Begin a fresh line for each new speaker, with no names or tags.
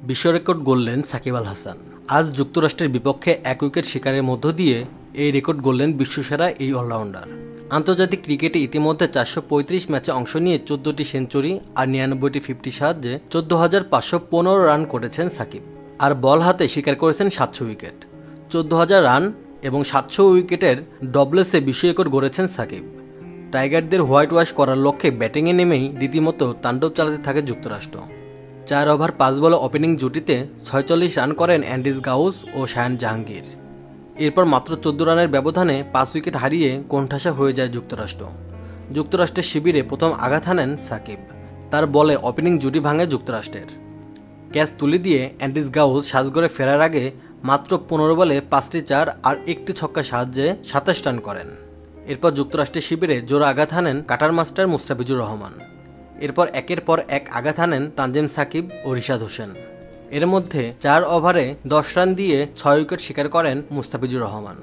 বিশ্ব রেকর্ড গড়লেন সাকিব আল হাসান। আজ যুক্তরাষ্ট্রের বিপক্ষে 1 উইকেট শিকারের মধ্য দিয়ে এই রেকর্ড গড়লেন বিশ্বসেরা এই অলরাউন্ডার। আন্তর্জাতিক ক্রিকেটে ইতিমধ্যে 435 ম্যাচে অংশ নিয়ে 14টি সেঞ্চুরি আর 99টি 50 সাহায্যে 14,515 রান করেছেন সাকিব। আর বল হাতে শিকার করেছেন 700 উইকেট। 14,000 রান এবং 700 উইকেটের ডবলেসে বিশ্ব রেকর্ড গড়েছেন সাকিব। টাইগারদের হোয়াইট ওয়াশ করার লক্ষ্যে ব্যাটিংয়ে নেমেই রীতিমতো তাণ্ডব চালাতে থাকে যুক্তরাষ্ট্র। 4 ওভার 5 বলে ওপেনিং জুটিতে 46 রান করেন অ্যান্ড্রিস গাউস ও শায়ান জাহাঙ্গীর। এরপর মাত্র 14 রানের ব্যবধানে 5 উইকেট হারিয়ে কোণঠাসা হয়ে যায় যুক্তরাষ্ট্র। যুক্তরাষ্ট্রের শিবিরে প্রথম আঘাত হানেন সাকিব। তার বলে ওপেনিং জুটি ভাঙে যুক্তরাষ্ট্রের। ক্যাচ তুলে দিয়ে অ্যান্ড্রিস গাউস সাজঘরে ফেরার আগে মাত্র 15 বলে 5টি 4 আর 1টি ছক্কার সাহায্যে 27 রান করেন। এরপর যুক্তরাষ্ট্রের শিবিরে জোড়া আঘাত হানেন কাটার মাস্টার মুস্তাফিজুর রহমান। এরপর একের পর এক আঘাত হানেন তানজিম সাকিব ও রিশাদ হোসেন। এর মধ্যে 4 ওভারে 10 রান দিয়ে 6 উইকেট শিকার করেন মুস্তাফিজুর রহমান।